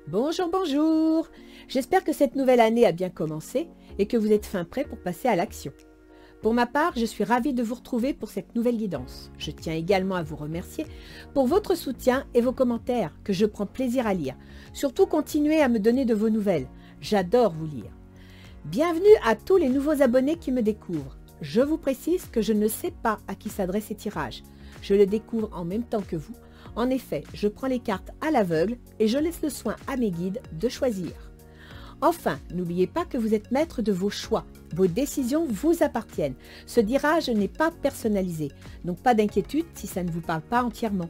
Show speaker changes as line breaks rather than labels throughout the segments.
Bonjour, bonjour. J'espère que cette nouvelle année a bien commencé et que vous êtes fin prêt pour passer à l'action. Pour ma part, je suis ravie de vous retrouver pour cette nouvelle guidance. Je tiens également à vous remercier pour votre soutien et vos commentaires que je prends plaisir à lire. Surtout, continuez à me donner de vos nouvelles. J'adore vous lire. Bienvenue à tous les nouveaux abonnés qui me découvrent. Je vous précise que je ne sais pas à qui s'adressent ces tirages. Je le découvre en même temps que vous. En effet, je prends les cartes à l'aveugle et je laisse le soin à mes guides de choisir. Enfin, n'oubliez pas que vous êtes maître de vos choix. Vos décisions vous appartiennent. Ce tirage n'est pas personnalisé, donc pas d'inquiétude si ça ne vous parle pas entièrement.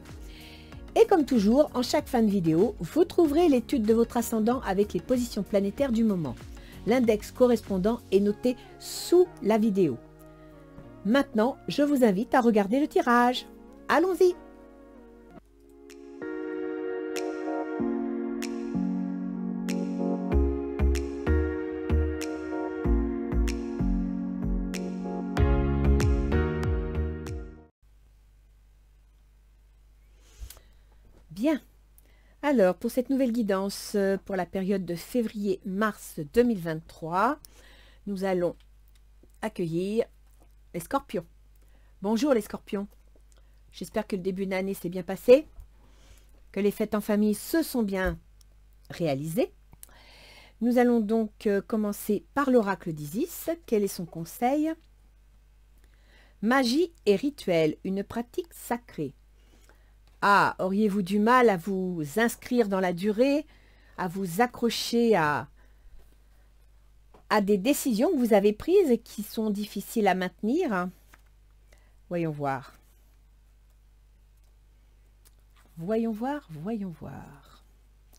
Et comme toujours, en chaque fin de vidéo, vous trouverez l'étude de votre ascendant avec les positions planétaires du moment. L'index correspondant est noté sous la vidéo. Maintenant, je vous invite à regarder le tirage. Allons-y! Bien. Alors, pour cette nouvelle guidance, pour la période de février-mars 2023, nous allons accueillir les scorpions. Bonjour les scorpions. J'espère que le début d'année s'est bien passé, que les fêtes en famille se sont bien réalisées. Nous allons donc commencer par l'oracle d'Isis. Quel est son conseil? Magie et rituel, une pratique sacrée. Ah, auriez-vous du mal à vous inscrire dans la durée, à vous accrocher à des décisions que vous avez prises et qui sont difficiles à maintenir? Voyons voir. Voyons voir, voyons voir.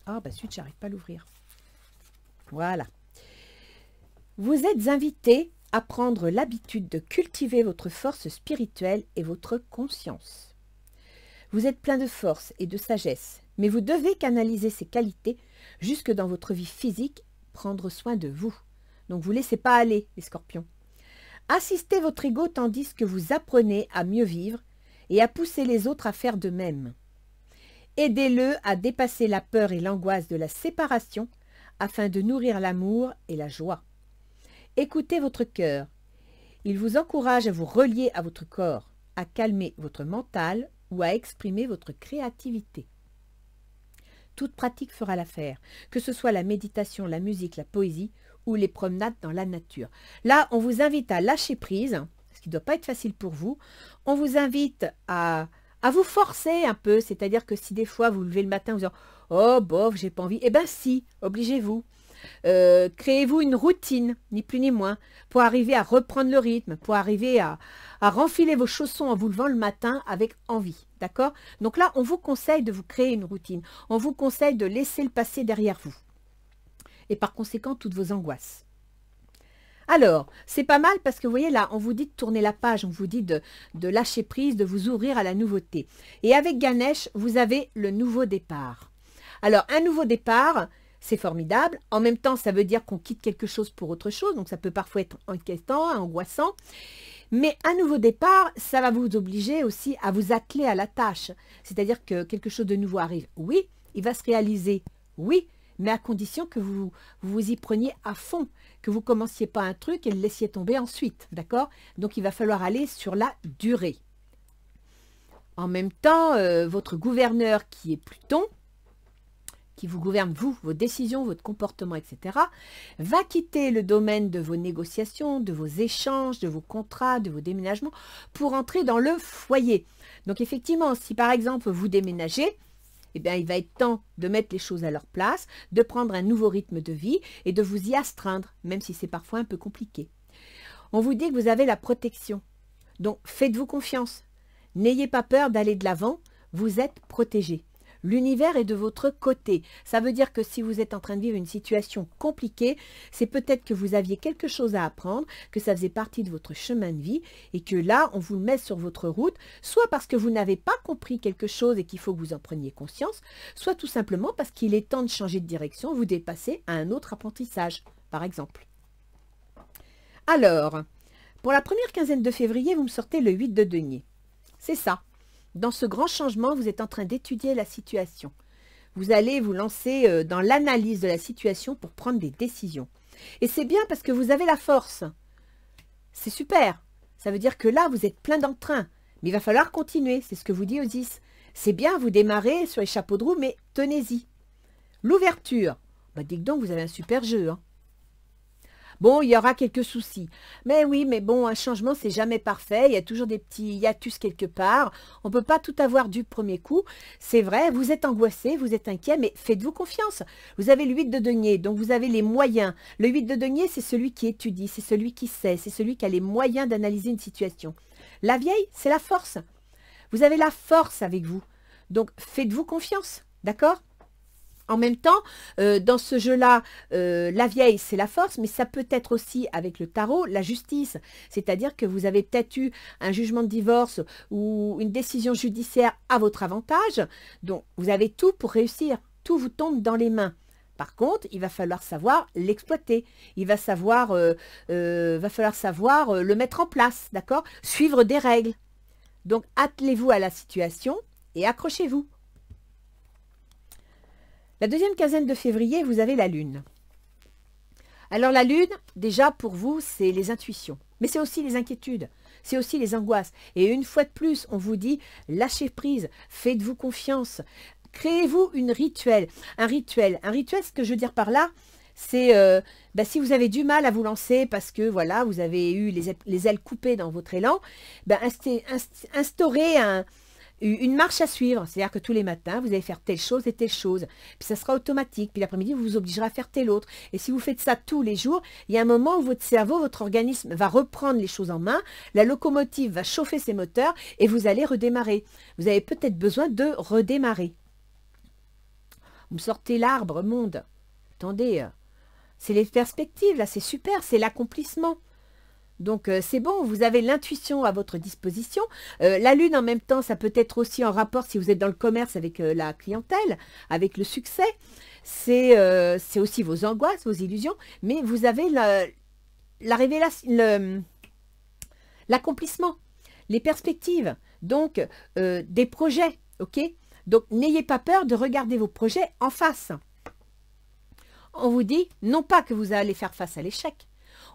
Ah, bah zut, j'arrive pas à l'ouvrir. Voilà. Vous êtes invité à prendre l'habitude de cultiver votre force spirituelle et votre conscience. Vous êtes plein de force et de sagesse, mais vous devez canaliser ces qualités jusque dans votre vie physique, prendre soin de vous. Donc vous ne laissez pas aller, les scorpions. Assistez votre ego tandis que vous apprenez à mieux vivre et à pousser les autres à faire de même. Aidez-le à dépasser la peur et l'angoisse de la séparation afin de nourrir l'amour et la joie. Écoutez votre cœur. Il vous encourage à vous relier à votre corps, à calmer votre mental ou à exprimer votre créativité. Toute pratique fera l'affaire, que ce soit la méditation, la musique, la poésie ou les promenades dans la nature. Là, on vous invite à lâcher prise, ce qui ne doit pas être facile pour vous. On vous invite à vous forcer un peu, c'est-à-dire que si des fois vous levez le matin en vous disant « Oh, bof, j'ai pas envie », eh bien si, obligez-vous. Créez-vous une routine, ni plus ni moins, pour arriver à reprendre le rythme, pour arriver à renfiler vos chaussons en vous levant le matin avec envie, d'accord? Donc là, on vous conseille de vous créer une routine, on vous conseille de laisser le passé derrière vous, et par conséquent, toutes vos angoisses. Alors, c'est pas mal parce que vous voyez là, on vous dit de tourner la page, on vous dit de lâcher prise, de vous ouvrir à la nouveauté. Et avec Ganesh, vous avez le nouveau départ. Alors, un nouveau départ, c'est formidable. En même temps, ça veut dire qu'on quitte quelque chose pour autre chose. Donc, ça peut parfois être inquiétant, angoissant. Mais un nouveau départ, ça va vous obliger aussi à vous atteler à la tâche. C'est-à-dire que quelque chose de nouveau arrive. Oui, il va se réaliser. Oui, mais à condition que vous y preniez à fond. Que vous ne commenciez pas un truc et le laissiez tomber ensuite. D'accord? Donc, il va falloir aller sur la durée. En même temps, votre gouverneur qui est Pluton, qui vous gouverne, vous, vos décisions, votre comportement, etc., va quitter le domaine de vos négociations, de vos échanges, de vos contrats, de vos déménagements, pour entrer dans le foyer. Donc effectivement, si par exemple vous déménagez, eh bien, il va être temps de mettre les choses à leur place, de prendre un nouveau rythme de vie et de vous y astreindre, même si c'est parfois un peu compliqué. On vous dit que vous avez la protection. Donc faites-vous confiance. N'ayez pas peur d'aller de l'avant, vous êtes protégé. L'univers est de votre côté. Ça veut dire que si vous êtes en train de vivre une situation compliquée, c'est peut-être que vous aviez quelque chose à apprendre, que ça faisait partie de votre chemin de vie et que là, on vous le met sur votre route, soit parce que vous n'avez pas compris quelque chose et qu'il faut que vous en preniez conscience, soit tout simplement parce qu'il est temps de changer de direction, vous dépasser à un autre apprentissage, par exemple. Alors, pour la première quinzaine de février, vous me sortez le 8 de denier. C'est ça. Dans ce grand changement, vous êtes en train d'étudier la situation. vous allez vous lancer dans l'analyse de la situation pour prendre des décisions. Et c'est bien parce que vous avez la force. C'est super. Ça veut dire que là, vous êtes plein d'entrain. Mais il va falloir continuer, c'est ce que vous dit Osis. C'est bien, vous démarrez sur les chapeaux de roue, mais tenez-y. L'ouverture. Bah, dites donc, vous avez un super jeu. Hein. Bon, il y aura quelques soucis. Mais oui, mais bon, un changement, c'est jamais parfait. Il y a toujours des petits hiatus quelque part. On ne peut pas tout avoir du premier coup. C'est vrai, vous êtes angoissé, vous êtes inquiet, mais faites-vous confiance. Vous avez le 8 de denier, donc vous avez les moyens. Le 8 de denier, c'est celui qui étudie, c'est celui qui sait, c'est celui qui a les moyens d'analyser une situation. La vieille, c'est la force. Vous avez la force avec vous. Donc, faites-vous confiance, d'accord ? En même temps, dans ce jeu-là, la vieille, c'est la force, mais ça peut être aussi, avec le tarot, la justice. C'est-à-dire que vous avez peut-être eu un jugement de divorce ou une décision judiciaire à votre avantage. Donc, vous avez tout pour réussir. Tout vous tombe dans les mains. Par contre, il va falloir savoir l'exploiter. Il va falloir savoir le mettre en place, d'accord ? Suivre des règles. Donc, attelez-vous à la situation et accrochez-vous. La deuxième quinzaine de février, vous avez la Lune. Alors la Lune, déjà pour vous, c'est les intuitions. Mais c'est aussi les inquiétudes, c'est aussi les angoisses. Et une fois de plus, on vous dit, lâchez prise, faites-vous confiance. Créez-vous un rituel. Un rituel, ce que je veux dire par là, c'est si vous avez du mal à vous lancer parce que voilà, vous avez eu les ailes coupées dans votre élan, instaurez une marche à suivre, c'est-à-dire que tous les matins, vous allez faire telle chose et telle chose. Puis ça sera automatique. Puis l'après-midi, vous vous obligerez à faire telle autre. Et si vous faites ça tous les jours, il y a un moment où votre cerveau, votre organisme va reprendre les choses en main, la locomotive va chauffer ses moteurs et vous allez redémarrer. Vous avez peut-être besoin de redémarrer. Vous me sortez l'arbre, monde. Attendez, c'est les perspectives, là, c'est super, c'est l'accomplissement. Donc, c'est bon, vous avez l'intuition à votre disposition. La Lune, en même temps, ça peut être aussi en rapport, si vous êtes dans le commerce, avec la clientèle, avec le succès. C'est aussi vos angoisses, vos illusions, mais vous avez la révélation, l'accomplissement, les perspectives, donc des projets, ok ? Donc, n'ayez pas peur de regarder vos projets en face. On vous dit, non pas que vous allez faire face à l'échec,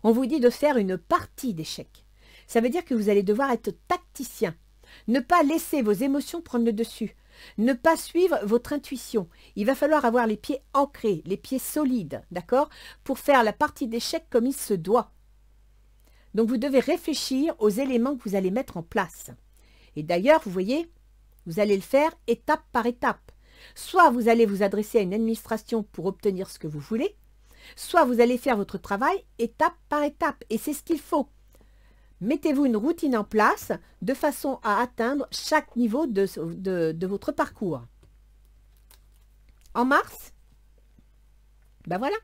on vous dit de faire une partie d'échec. Ça veut dire que vous allez devoir être tacticien. Ne pas laisser vos émotions prendre le dessus. Ne pas suivre votre intuition. Il va falloir avoir les pieds ancrés, les pieds solides, d'accord, pour faire la partie d'échec comme il se doit. Donc vous devez réfléchir aux éléments que vous allez mettre en place. Et d'ailleurs, vous voyez, vous allez le faire étape par étape. Soit vous allez vous adresser à une administration pour obtenir ce que vous voulez, soit vous allez faire votre travail étape par étape. Et c'est ce qu'il faut. Mettez-vous une routine en place de façon à atteindre chaque niveau de votre parcours. En mars, ben voilà.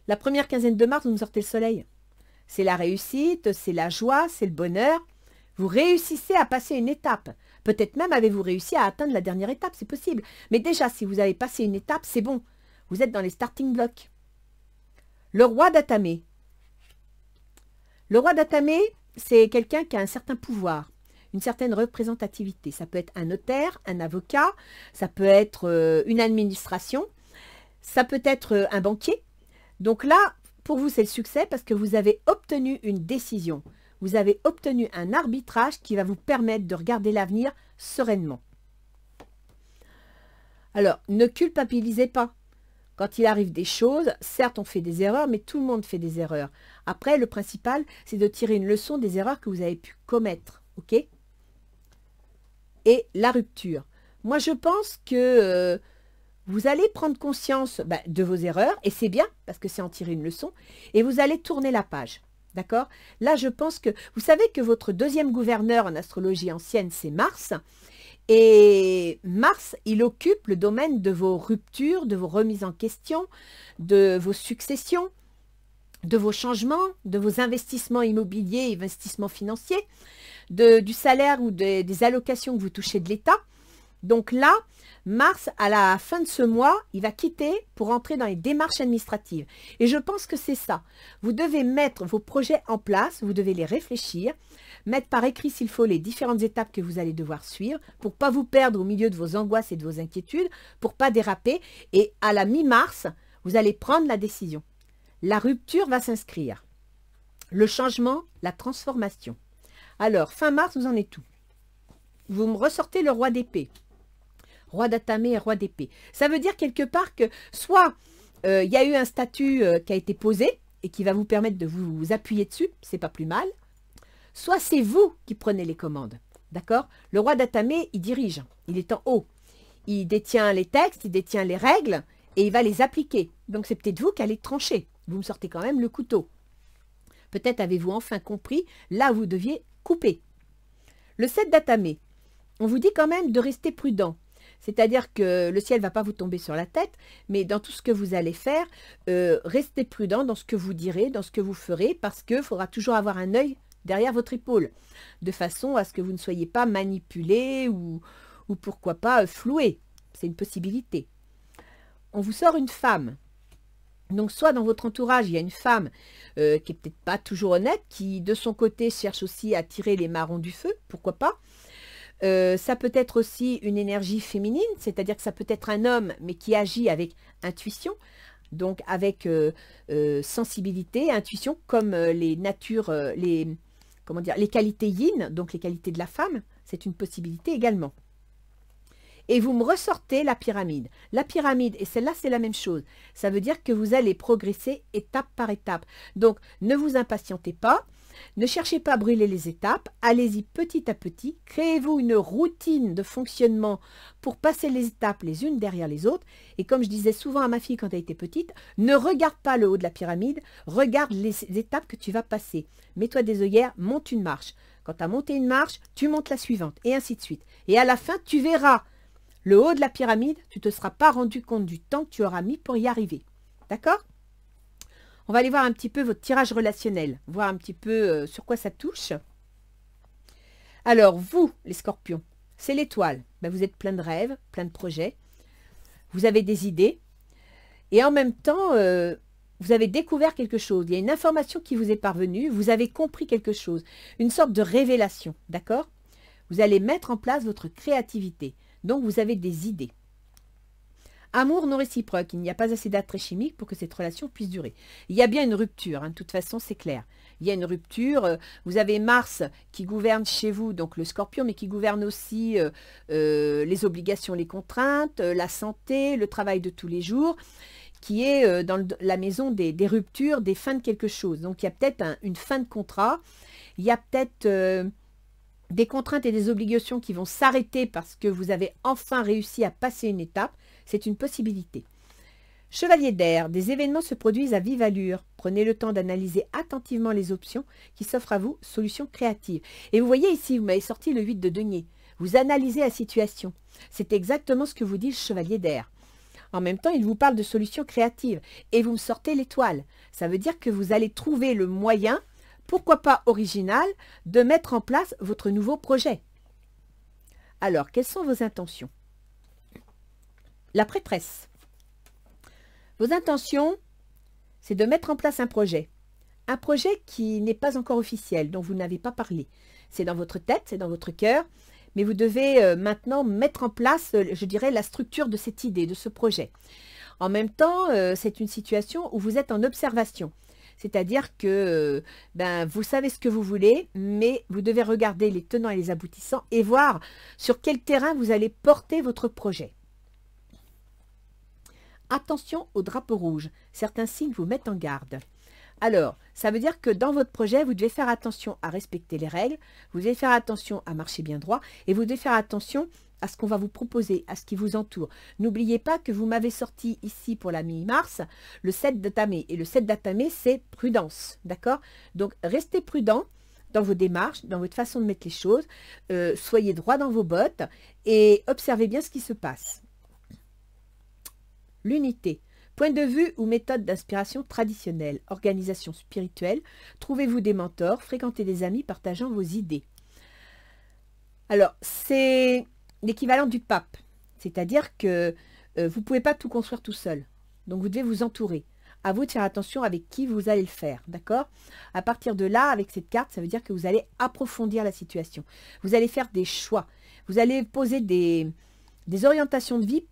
La première quinzaine de mars, vous me sortez le soleil. C'est la réussite, c'est la joie, c'est le bonheur. Vous réussissez à passer une étape. Peut-être même avez-vous réussi à atteindre la dernière étape, c'est possible. Mais déjà, si vous avez passé une étape, c'est bon. Vous êtes dans les starting blocks. Le roi d'Atamé. Le roi d'Atamé, c'est quelqu'un qui a un certain pouvoir, une certaine représentativité. Ça peut être un notaire, un avocat, ça peut être une administration, ça peut être un banquier. Donc là, pour vous, c'est le succès parce que vous avez obtenu une décision. Vous avez obtenu un arbitrage qui va vous permettre de regarder l'avenir sereinement. Alors, ne culpabilisez pas. Quand il arrive des choses, certes, on fait des erreurs, mais tout le monde fait des erreurs. Après, le principal, c'est de tirer une leçon des erreurs que vous avez pu commettre. OK ? Et la rupture. Moi, je pense que vous allez prendre conscience de vos erreurs, et c'est bien, parce que c'est en tirer une leçon, et vous allez tourner la page. D'accord ? Là, je pense que... Vous savez que votre deuxième gouverneur en astrologie ancienne, c'est Mars. Et Mars, il occupe le domaine de vos ruptures, de vos remises en question, de vos successions, de vos changements, de vos investissements immobiliers, investissements financiers, du salaire ou des allocations que vous touchez de l'État. Donc là, Mars, à la fin de ce mois, il va quitter pour entrer dans les démarches administratives. Et je pense que c'est ça. Vous devez mettre vos projets en place, vous devez les réfléchir, mettre par écrit s'il faut les différentes étapes que vous allez devoir suivre pour pas vous perdre au milieu de vos angoisses et de vos inquiétudes, pour pas déraper. Et à la mi-mars, vous allez prendre la décision. La rupture va s'inscrire. Le changement, la transformation. Alors, fin mars, vous en êtes où? Vous me ressortez le roi d'épée. Roi d'atamé et roi d'épée. Ça veut dire quelque part que soit il y a eu un statut qui a été posé et qui va vous permettre de vous appuyer dessus, c'est pas plus mal. Soit c'est vous qui prenez les commandes. D'accord? Le roi d'atamé, il dirige. Il est en haut. Il détient les textes, il détient les règles et il va les appliquer. Donc c'est peut-être vous qui allez trancher. Vous me sortez quand même le couteau. Peut-être avez-vous enfin compris là où vous deviez couper. Le 7 d'atamé, on vous dit quand même de rester prudent. C'est-à-dire que le ciel ne va pas vous tomber sur la tête, mais dans tout ce que vous allez faire, restez prudent dans ce que vous direz, dans ce que vous ferez, parce qu'il faudra toujours avoir un œil derrière votre épaule, de façon à ce que vous ne soyez pas manipulé ou pourquoi pas floué. C'est une possibilité. On vous sort une femme. Donc, soit dans votre entourage, il y a une femme qui est peut-être pas toujours honnête, qui de son côté cherche aussi à tirer les marrons du feu, pourquoi pas. Ça peut être aussi une énergie féminine, c'est-à-dire que ça peut être un homme, mais qui agit avec intuition, donc avec sensibilité, intuition, comme les natures, comment dire, les qualités yin, donc les qualités de la femme, c'est une possibilité également. Et vous me ressortez la pyramide. La pyramide, et celle-là, c'est la même chose. Ça veut dire que vous allez progresser étape par étape. Donc, ne vous impatientez pas. Ne cherchez pas à brûler les étapes. Allez-y petit à petit. Créez-vous une routine de fonctionnement pour passer les étapes les unes derrière les autres. Et comme je disais souvent à ma fille quand elle était petite, ne regarde pas le haut de la pyramide. Regarde les étapes que tu vas passer. Mets-toi des œillères, monte une marche. Quand tu as monté une marche, tu montes la suivante. Et ainsi de suite. Et à la fin, tu verras le haut de la pyramide, tu ne te seras pas rendu compte du temps que tu auras mis pour y arriver. D'accord? On va aller voir un petit peu votre tirage relationnel, voir un petit peu sur quoi ça touche. Alors, vous, les scorpions, c'est l'étoile. Ben, vous êtes plein de rêves, plein de projets. Vous avez des idées. Et en même temps, vous avez découvert quelque chose. Il y a une information qui vous est parvenue. Vous avez compris quelque chose. Une sorte de révélation. D'accord? Vous allez mettre en place votre créativité. Donc, vous avez des idées. Amour non réciproque. Il n'y a pas assez d'attrait chimique pour que cette relation puisse durer. Il y a bien une rupture. Hein, de toute façon, c'est clair. Il y a une rupture. Vous avez Mars qui gouverne chez vous, donc le scorpion, mais qui gouverne aussi les obligations, les contraintes, la santé, le travail de tous les jours, qui est dans la maison des ruptures, des fins de quelque chose. Donc, il y a peut-être une fin de contrat. Il y a peut-être des contraintes et des obligations qui vont s'arrêter parce que vous avez enfin réussi à passer une étape, c'est une possibilité. Chevalier d'air, des événements se produisent à vive allure. Prenez le temps d'analyser attentivement les options qui s'offrent à vous, solutions créatives. Et vous voyez ici, vous m'avez sorti le 8 de denier. Vous analysez la situation. C'est exactement ce que vous dit le chevalier d'air. En même temps, il vous parle de solutions créatives. Et vous me sortez l'étoile. Ça veut dire que vous allez trouver le moyen, pourquoi pas original, de mettre en place votre nouveau projet. Alors, quelles sont vos intentions? La prêtresse. Vos intentions, c'est de mettre en place un projet. Un projet qui n'est pas encore officiel, dont vous n'avez pas parlé. C'est dans votre tête, c'est dans votre cœur, mais vous devez maintenant mettre en place, je dirais, la structure de cette idée, de ce projet. En même temps, c'est une situation où vous êtes en observation. C'est-à-dire que vous savez ce que vous voulez, mais vous devez regarder les tenants et les aboutissants et voir sur quel terrain vous allez porter votre projet. Attention au drapeau rouge. Certains signes vous mettent en garde. Alors, ça veut dire que dans votre projet, vous devez faire attention à respecter les règles, vous devez faire attention à marcher bien droit et vous devez faire attention à ce qu'on va vous proposer, à ce qui vous entoure. N'oubliez pas que vous m'avez sorti ici pour la mi-mars le 7 d'atamé. Et le 7 d'atamé, c'est prudence. D'accord? Donc, restez prudent dans vos démarches, dans votre façon de mettre les choses. Soyez droit dans vos bottes et observez bien ce qui se passe. L'unité. Point de vue ou méthode d'inspiration traditionnelle. Organisation spirituelle. Trouvez-vous des mentors. Fréquentez des amis partageant vos idées. Alors, c'est l'équivalent du pape. C'est-à-dire que vous ne pouvez pas tout construire tout seul. Donc, vous devez vous entourer. À vous de faire attention avec qui vous allez le faire, d'accord? À partir de là, avec cette carte, ça veut dire que vous allez approfondir la situation. Vous allez faire des choix. Vous allez poser des orientations de vie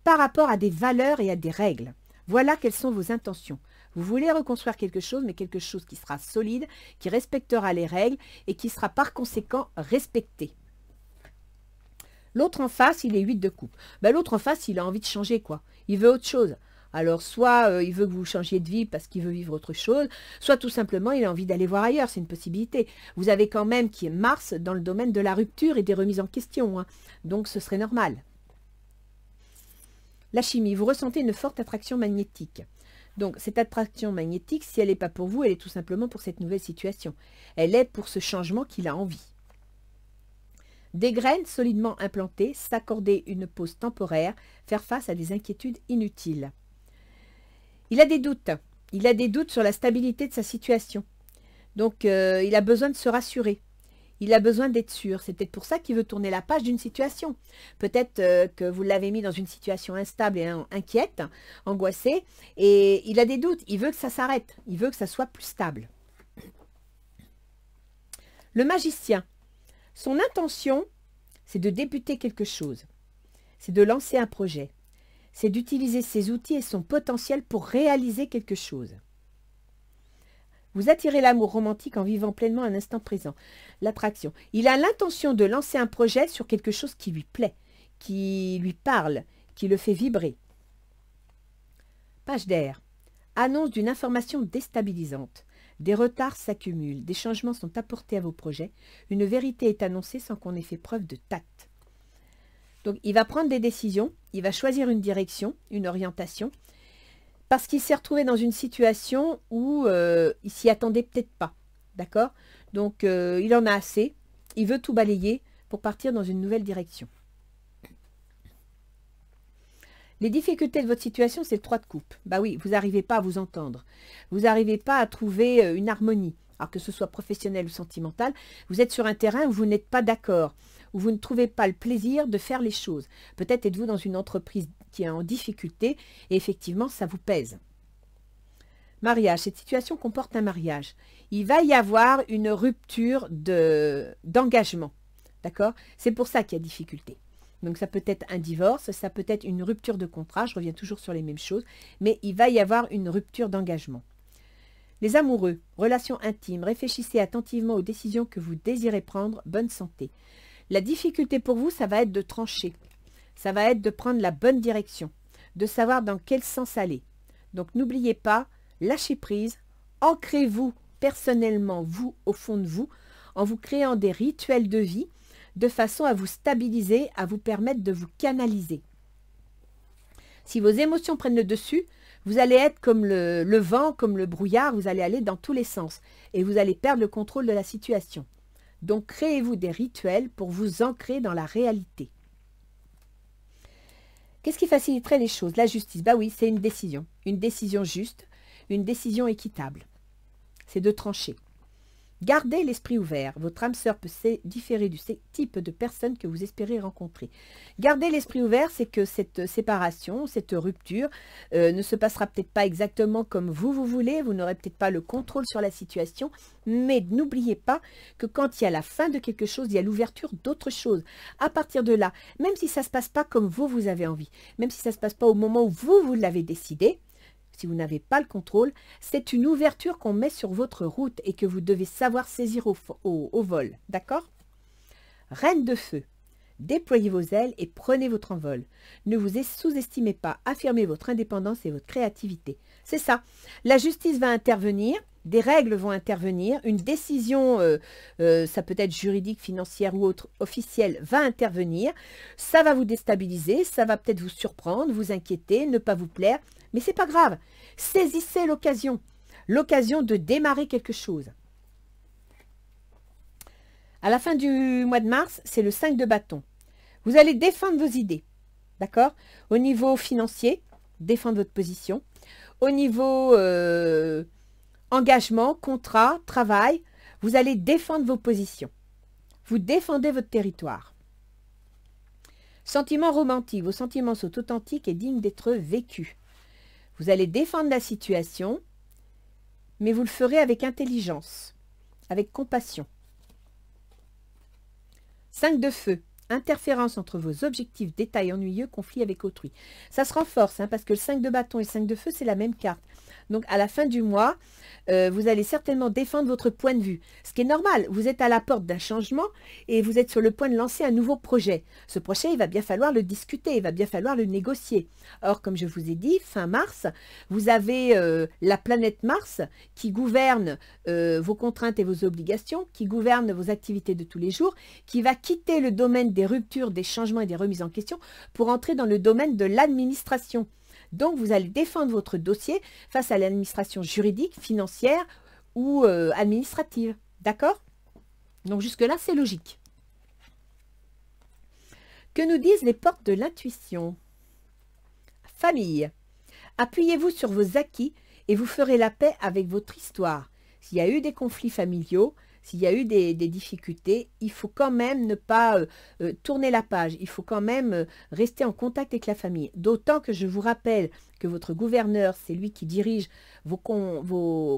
par rapport à des valeurs et à des règles. Voilà quelles sont vos intentions. Vous voulez reconstruire quelque chose, mais quelque chose qui sera solide, qui respectera les règles et qui sera par conséquent respecté. L'autre en face, il est 8 de coupe. Ben, l'autre en face, il a envie de changer, quoi. Il veut autre chose. Alors, soit il veut que vous changiez de vie parce qu'il veut vivre autre chose, soit tout simplement, il a envie d'aller voir ailleurs. C'est une possibilité. Vous avez quand même qui est Mars dans le domaine de la rupture et des remises en question, hein. Donc, ce serait normal. La chimie, vous ressentez une forte attraction magnétique. Donc, cette attraction magnétique, si elle n'est pas pour vous, elle est tout simplement pour cette nouvelle situation. Elle est pour ce changement qu'il a envie. Des graines solidement implantées, s'accorder une pause temporaire, faire face à des inquiétudes inutiles. Il a des doutes. Il a des doutes sur la stabilité de sa situation. Donc, il a besoin de se rassurer. Il a besoin d'être sûr. C'est peut-être pour ça qu'il veut tourner la page d'une situation. Peut-être que vous l'avez mis dans une situation instable et inquiète, angoissée, et il a des doutes. Il veut que ça s'arrête. Il veut que ça soit plus stable. Le magicien. Son intention, c'est de débuter quelque chose. C'est de lancer un projet. C'est d'utiliser ses outils et son potentiel pour réaliser quelque chose. Vous attirez l'amour romantique en vivant pleinement un instant présent. L'attraction. Il a l'intention de lancer un projet sur quelque chose qui lui plaît, qui lui parle, qui le fait vibrer. Page d'air. Annonce d'une information déstabilisante. Des retards s'accumulent, des changements sont apportés à vos projets, une vérité est annoncée sans qu'on ait fait preuve de tact. Donc, il va prendre des décisions, il va choisir une direction, une orientation, parce qu'il s'est retrouvé dans une situation où il s'y attendait peut-être pas, d'accord? Donc, il en a assez, il veut tout balayer pour partir dans une nouvelle direction. Les difficultés de votre situation, c'est le 3 de coupe. Bah oui, vous n'arrivez pas à vous entendre. Vous n'arrivez pas à trouver une harmonie. Alors que ce soit professionnel ou sentimental, vous êtes sur un terrain où vous n'êtes pas d'accord, où vous ne trouvez pas le plaisir de faire les choses. Peut-être êtes-vous dans une entreprise qui est en difficulté et effectivement, ça vous pèse. Mariage, cette situation comporte un mariage. Il va y avoir une rupture d'engagement. D'accord? C'est pour ça qu'il y a difficulté. Donc ça peut être un divorce, ça peut être une rupture de contrat, je reviens toujours sur les mêmes choses, mais il va y avoir une rupture d'engagement. Les amoureux, relations intimes, réfléchissez attentivement aux décisions que vous désirez prendre, bonne santé. La difficulté pour vous, ça va être de trancher, ça va être de prendre la bonne direction, de savoir dans quel sens aller. Donc n'oubliez pas, lâchez prise, ancrez-vous personnellement, vous, au fond de vous, en vous créant des rituels de vie, de façon à vous stabiliser, à vous permettre de vous canaliser. Si vos émotions prennent le dessus, vous allez être comme le vent, comme le brouillard, vous allez aller dans tous les sens et vous allez perdre le contrôle de la situation. Donc, créez-vous des rituels pour vous ancrer dans la réalité. Qu'est-ce qui faciliterait les choses? La justice, bah oui, c'est une décision juste, une décision équitable. C'est de trancher. Gardez l'esprit ouvert. Votre âme sœur peut différer du type de personne que vous espérez rencontrer. Gardez l'esprit ouvert, c'est que cette séparation, cette rupture ne se passera peut-être pas exactement comme vous voulez. Vous n'aurez peut-être pas le contrôle sur la situation. Mais n'oubliez pas que quand il y a la fin de quelque chose, il y a l'ouverture d'autre chose. À partir de là, même si ça ne se passe pas comme vous avez envie, même si ça ne se passe pas au moment où vous l'avez décidé, si vous n'avez pas le contrôle, c'est une ouverture qu'on met sur votre route et que vous devez savoir saisir au vol. D'accord? Reine de feu, déployez vos ailes et prenez votre envol. Ne vous sous-estimez pas, affirmez votre indépendance et votre créativité. C'est ça. La justice va intervenir, des règles vont intervenir, une décision, ça peut être juridique, financière ou autre, officielle, va intervenir. Ça va vous déstabiliser, ça va peut-être vous surprendre, vous inquiéter, ne pas vous plaire. Mais ce n'est pas grave, saisissez l'occasion de démarrer quelque chose. À la fin du mois de mars, c'est le 5 de bâton. Vous allez défendre vos idées, d'accord? Au niveau financier, défendre votre position. Au niveau engagement, contrat, travail, vous allez défendre vos positions. Vous défendez votre territoire. Sentiments romantiques, vos sentiments sont authentiques et dignes d'être vécus. Vous allez défendre la situation, mais vous le ferez avec intelligence, avec compassion. 5 de feu. Interférence entre vos objectifs, détails ennuyeux, conflit avec autrui. Ça se renforce, hein, parce que le 5 de bâton et le 5 de feu, c'est la même carte. Donc, à la fin du mois, vous allez certainement défendre votre point de vue. Ce qui est normal, vous êtes à la porte d'un changement et vous êtes sur le point de lancer un nouveau projet. Ce projet, il va bien falloir le discuter, il va bien falloir le négocier. Or, comme je vous ai dit, fin mars, vous avez la planète Mars qui gouverne vos contraintes et vos obligations, qui gouverne vos activités de tous les jours, qui va quitter le domaine des ruptures, des changements et des remises en question pour entrer dans le domaine de l'administration. Donc, vous allez défendre votre dossier face à l'administration juridique, financière ou administrative. D'accord? Donc, jusque-là, c'est logique. Que nous disent les portes de l'intuition? Famille. Appuyez-vous sur vos acquis et vous ferez la paix avec votre histoire. S'il y a eu des conflits familiaux, s'il y a eu des difficultés, il faut quand même ne pas tourner la page. Il faut quand même rester en contact avec la famille. D'autant que je vous rappelle que votre gouverneur, c'est lui qui dirige vos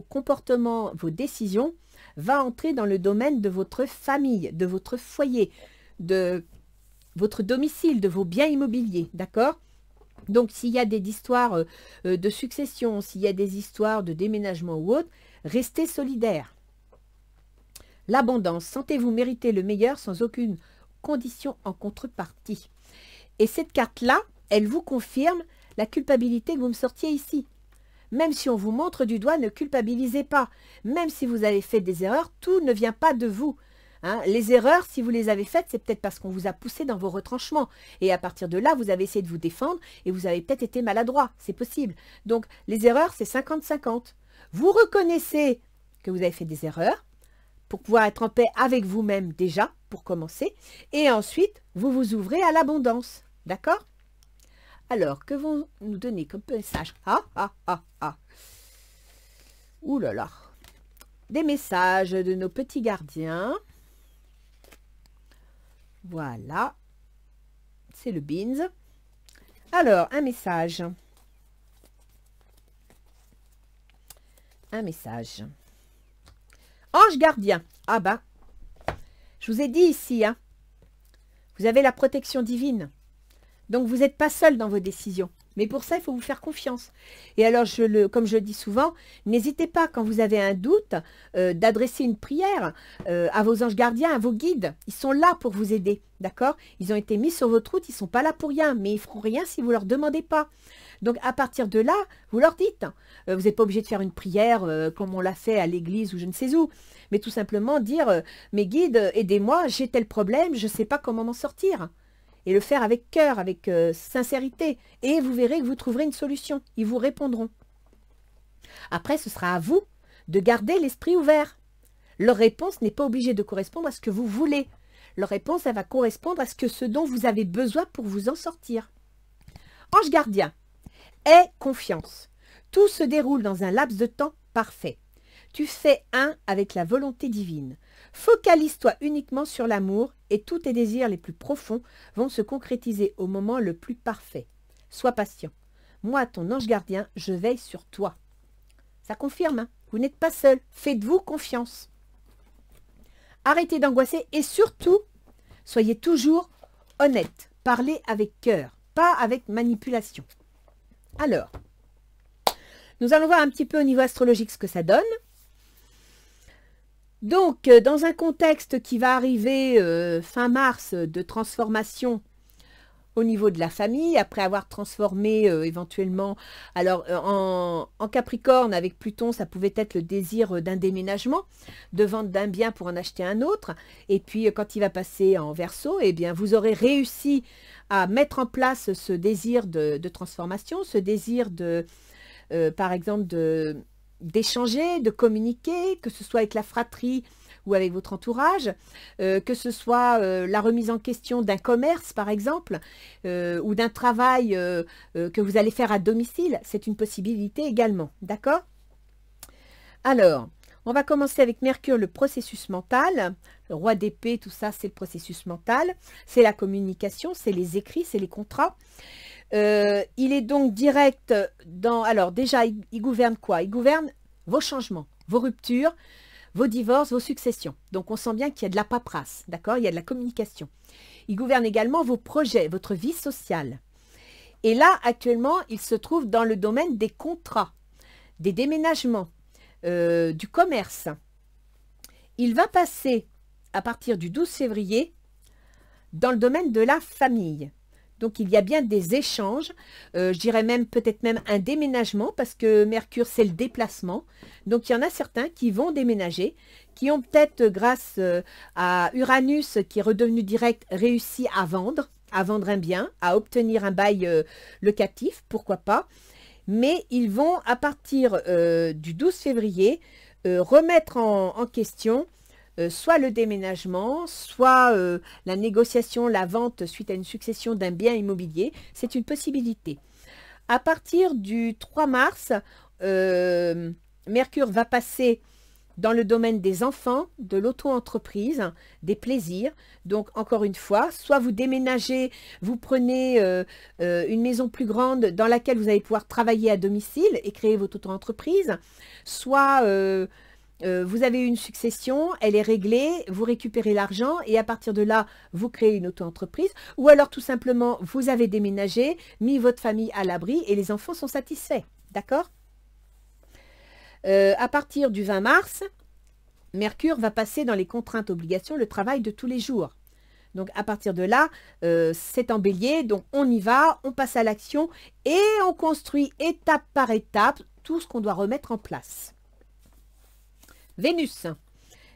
comportements, vos décisions, va entrer dans le domaine de votre famille, de votre foyer, de votre domicile, de vos biens immobiliers. D'accord ? Donc, s'il y a des histoires de succession, s'il y a des histoires de déménagement ou autre, restez solidaires. L'abondance, sentez-vous mériter le meilleur sans aucune condition en contrepartie. Et cette carte-là, elle vous confirme la culpabilité que vous me sortiez ici. Même si on vous montre du doigt, ne culpabilisez pas. Même si vous avez fait des erreurs, tout ne vient pas de vous. Hein, les erreurs, si vous les avez faites, c'est peut-être parce qu'on vous a poussé dans vos retranchements. Et à partir de là, vous avez essayé de vous défendre et vous avez peut-être été maladroit. C'est possible. Donc, les erreurs, c'est 50-50. Vous reconnaissez que vous avez fait des erreurs pour pouvoir être en paix avec vous-même déjà, pour commencer. Et ensuite, vous vous ouvrez à l'abondance. D'accord? Alors, que vont nous donner comme message? Ouh là là. Des messages de nos petits gardiens. Voilà. C'est le Beans. Alors, un message. Un message. Ange gardien. Ah bah, je vous ai dit ici, hein, vous avez la protection divine. Donc, vous n'êtes pas seul dans vos décisions. Mais pour ça, il faut vous faire confiance. Et alors, comme je le dis souvent, n'hésitez pas, quand vous avez un doute, d'adresser une prière à vos anges gardiens, à vos guides. Ils sont là pour vous aider, d'accord? Ils ont été mis sur votre route, ils ne sont pas là pour rien, mais ils ne feront rien si vous ne leur demandez pas. Donc, à partir de là, vous leur dites. Vous n'êtes pas obligé de faire une prière comme on l'a fait à l'église ou je ne sais où, mais tout simplement dire mes guides, aidez-moi, j'ai tel problème, je ne sais pas comment m'en sortir. Et le faire avec cœur, avec sincérité. Et vous verrez que vous trouverez une solution. Ils vous répondront. Après, ce sera à vous de garder l'esprit ouvert. Leur réponse n'est pas obligée de correspondre à ce que vous voulez. Leur réponse, elle va correspondre à ce dont vous avez besoin pour vous en sortir. Ange gardien, aie confiance. Tout se déroule dans un laps de temps parfait. Tu fais un avec la volonté divine. Focalise-toi uniquement sur l'amour et tous tes désirs les plus profonds vont se concrétiser au moment le plus parfait. Sois patient. Moi, ton ange gardien, je veille sur toi. Ça confirme, hein? Vous n'êtes pas seul. Faites-vous confiance. Arrêtez d'angoisser et surtout, soyez toujours honnête. Parlez avec cœur, pas avec manipulation. Alors, nous allons voir un petit peu au niveau astrologique ce que ça donne. Donc, dans un contexte qui va arriver fin mars de transformation au niveau de la famille, après avoir transformé éventuellement, alors en Capricorne avec Pluton, ça pouvait être le désir d'un déménagement, de vente d'un bien pour en acheter un autre, et puis quand il va passer en Verseau, eh bien vous aurez réussi à mettre en place ce désir de transformation, ce désir par exemple d'échanger, de communiquer, que ce soit avec la fratrie ou avec votre entourage, que ce soit la remise en question d'un commerce, par exemple, ou d'un travail que vous allez faire à domicile, c'est une possibilité également, d'accord? Alors, On va commencer avec Mercure, le processus mental. Le roi d'épée, tout ça, c'est le processus mental. C'est la communication, c'est les écrits, c'est les contrats. Il est donc direct dans... Alors déjà, il gouverne quoi? Il gouverne vos changements, vos ruptures, vos divorces, vos successions. Donc on sent bien qu'il y a de la paperasse, d'accord? Il y a de la communication. Il gouverne également vos projets, votre vie sociale. Et là, actuellement, il se trouve dans le domaine des contrats, des déménagements, du commerce. Il va passer à partir du 12 février dans le domaine de la famille. Donc il y a bien des échanges, je dirais même peut-être même un déménagement parce que Mercure c'est le déplacement. Donc il y en a certains qui vont déménager, qui ont peut-être grâce à Uranus qui est redevenu direct réussi à vendre un bien, à obtenir un bail locatif, pourquoi pas. Mais ils vont à partir du 12 février remettre en question soit le déménagement, soit la négociation, la vente suite à une succession d'un bien immobilier. C'est une possibilité. À partir du 3 mars, Mercure va passer dans le domaine des enfants, de l'auto-entreprise, des plaisirs. Donc, encore une fois, soit vous déménagez, vous prenez une maison plus grande dans laquelle vous allez pouvoir travailler à domicile et créer votre auto-entreprise, soit... vous avez une succession, elle est réglée, vous récupérez l'argent et à partir de là, vous créez une auto-entreprise. Ou alors tout simplement, vous avez déménagé, mis votre famille à l'abri et les enfants sont satisfaits. D'accord? À partir du 20 mars, Mercure va passer dans les contraintes obligations le travail de tous les jours. Donc à partir de là, c'est en bélier, donc on y va, on passe à l'action et on construit étape par étape tout ce qu'on doit remettre en place. Vénus.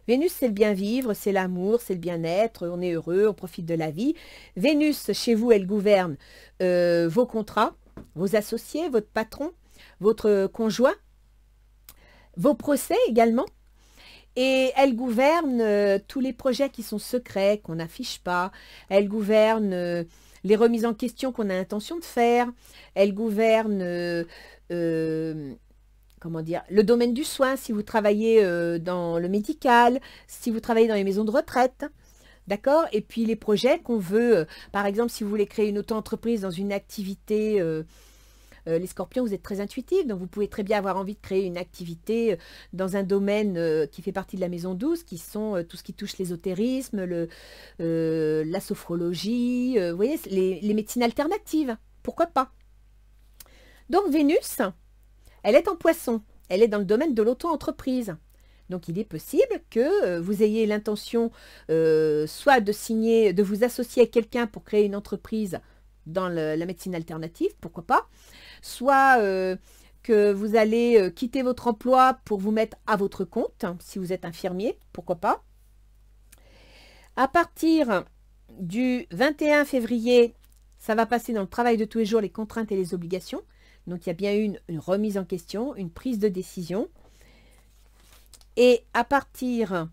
Vénus, c'est le bien vivre, c'est l'amour, c'est le bien-être, on est heureux, on profite de la vie. Vénus, chez vous, elle gouverne vos contrats, vos associés, votre patron, votre conjoint, vos procès également. Et elle gouverne tous les projets qui sont secrets, qu'on n'affiche pas. Elle gouverne les remises en question qu'on a l'intention de faire. Elle gouverne... comment dire, le domaine du soin, si vous travaillez dans le médical, si vous travaillez dans les maisons de retraite, d'accord? Et puis les projets qu'on veut, par exemple, si vous voulez créer une auto-entreprise dans une activité, les scorpions, vous êtes très intuitifs, donc vous pouvez très bien avoir envie de créer une activité dans un domaine qui fait partie de la maison 12, qui sont tout ce qui touche l'ésotérisme, la sophrologie, vous voyez, les médecines alternatives, pourquoi pas? Donc Vénus... elle est en poisson, elle est dans le domaine de l'auto-entreprise. Donc il est possible que vous ayez l'intention soit de signer, de vous associer à quelqu'un pour créer une entreprise dans la médecine alternative, pourquoi pas, soit que vous allez quitter votre emploi pour vous mettre à votre compte, hein, si vous êtes infirmier, pourquoi pas. À partir du 21 février, ça va passer dans le travail de tous les jours, les contraintes et les obligations. Donc, il y a bien une remise en question, une prise de décision. Et à partir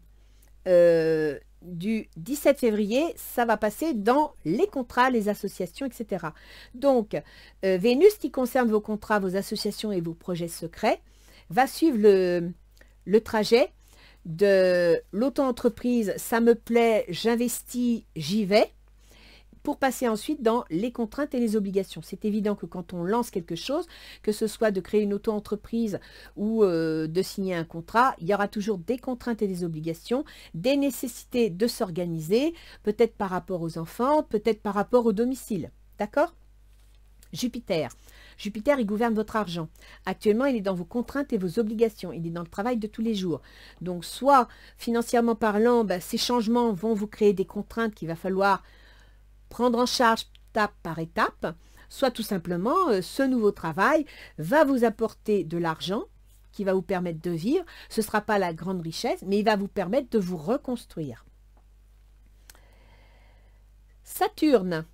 du 17 février, ça va passer dans les contrats, les associations, etc. Donc, Vénus, qui concerne vos contrats, vos associations et vos projets secrets, va suivre le trajet de l'auto-entreprise, ça me plaît, j'investis, j'y vais, pour passer ensuite dans les contraintes et les obligations. C'est évident que quand on lance quelque chose, que ce soit de créer une auto-entreprise ou de signer un contrat, il y aura toujours des contraintes et des obligations, des nécessités de s'organiser, peut-être par rapport aux enfants, peut-être par rapport au domicile. D'accord? Jupiter. Jupiter, il gouverne votre argent. Actuellement, il est dans vos contraintes et vos obligations. Il est dans le travail de tous les jours. Donc, soit financièrement parlant, ces changements vont vous créer des contraintes qu'il va falloir prendre en charge étape par étape, soit tout simplement, ce nouveau travail va vous apporter de l'argent qui va vous permettre de vivre. Ce ne sera pas la grande richesse, mais il va vous permettre de vous reconstruire. Saturne.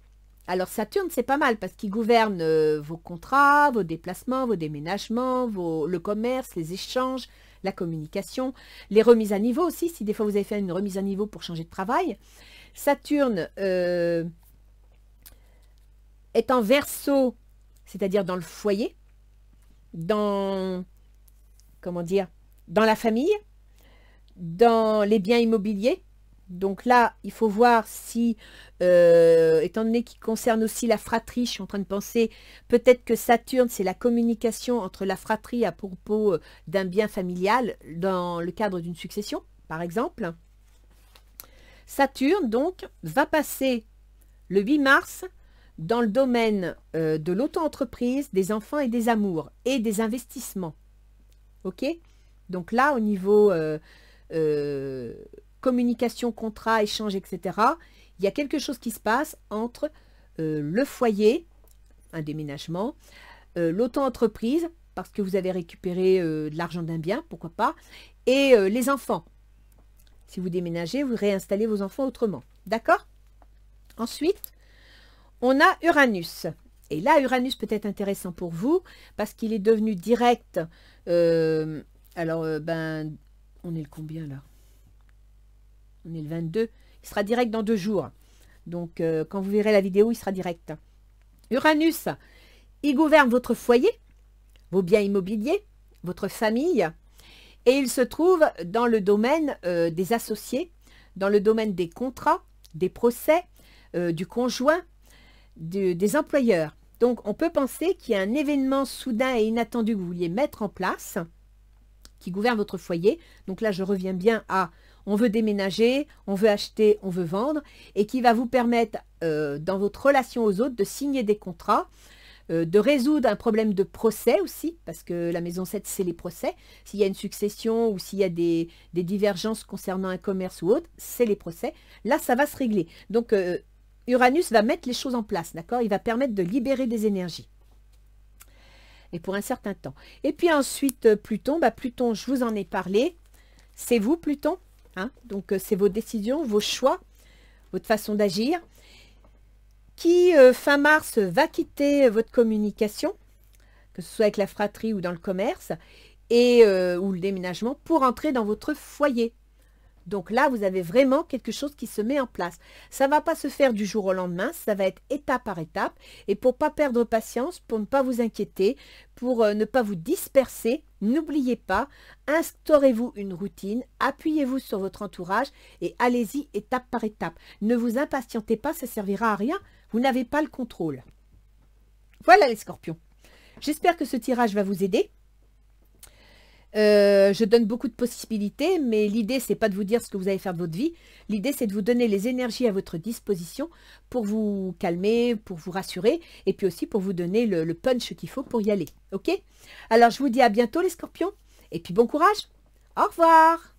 Alors Saturne, c'est pas mal parce qu'il gouverne vos contrats, vos déplacements, vos déménagements, le commerce, les échanges, la communication, les remises à niveau aussi, si des fois vous avez fait une remise à niveau pour changer de travail. Saturne est en Verseau, c'est-à-dire dans le foyer, dans, comment dire, dans la famille. dans les biens immobiliers. Donc là, il faut voir si, étant donné qu'il concerne aussi la fratrie, je suis en train de penser, peut-être que Saturne, c'est la communication entre la fratrie à propos d'un bien familial dans le cadre d'une succession, par exemple. Saturne, donc, va passer le 8 mars dans le domaine de l'auto-entreprise, des enfants et des amours et des investissements. OK? Donc là, au niveau communication, contrat, échange, etc., il y a quelque chose qui se passe entre le foyer, un déménagement, l'auto-entreprise, parce que vous avez récupéré de l'argent d'un bien, pourquoi pas, et les enfants. Si vous déménagez, vous réinstallez vos enfants autrement. D'accord? Ensuite, on a Uranus. Et là, Uranus peut être intéressant pour vous parce qu'il est devenu direct. Ben, on est le combien là? On est le 22. Il sera direct dans 2 jours. Donc, quand vous verrez la vidéo, il sera direct. Uranus, il gouverne votre foyer, vos biens immobiliers, votre famille. Et il se trouve dans le domaine des associés, dans le domaine des contrats, des procès, du conjoint, des employeurs. Donc, on peut penser qu'il y a un événement soudain et inattendu que vous vouliez mettre en place qui gouverne votre foyer. Donc là, je reviens bien à on veut déménager, on veut acheter, on veut vendre et qui va vous permettre, dans votre relation aux autres, de signer des contrats, de résoudre un problème de procès aussi, parce que la maison 7, c'est les procès. S'il y a une succession ou s'il y a des divergences concernant un commerce ou autre, c'est les procès. Là, ça va se régler. Donc, Uranus va mettre les choses en place, d'accord? Il va permettre de libérer des énergies. Et pour un certain temps. Et puis ensuite, Pluton. Pluton, je vous en ai parlé. C'est vous, Pluton. Hein? Donc, c'est vos décisions, vos choix, votre façon d'agir. Qui, fin mars, va quitter votre communication, que ce soit avec la fratrie ou dans le commerce, et, ou le déménagement, pour entrer dans votre foyer. Donc là, vous avez vraiment quelque chose qui se met en place. Ça ne va pas se faire du jour au lendemain, ça va être étape par étape. Et pour ne pas perdre patience, pour ne pas vous inquiéter, pour ne pas vous disperser, n'oubliez pas, instaurez-vous une routine, appuyez-vous sur votre entourage et allez-y étape par étape. Ne vous impatientez pas, ça ne servira à rien. Vous n'avez pas le contrôle. Voilà les scorpions. J'espère que ce tirage va vous aider. Je donne beaucoup de possibilités, mais l'idée, c'est pas de vous dire ce que vous allez faire de votre vie. L'idée, c'est de vous donner les énergies à votre disposition pour vous calmer, pour vous rassurer, et puis aussi pour vous donner le punch qu'il faut pour y aller. OK? Alors, je vous dis à bientôt les scorpions, et puis bon courage. Au revoir.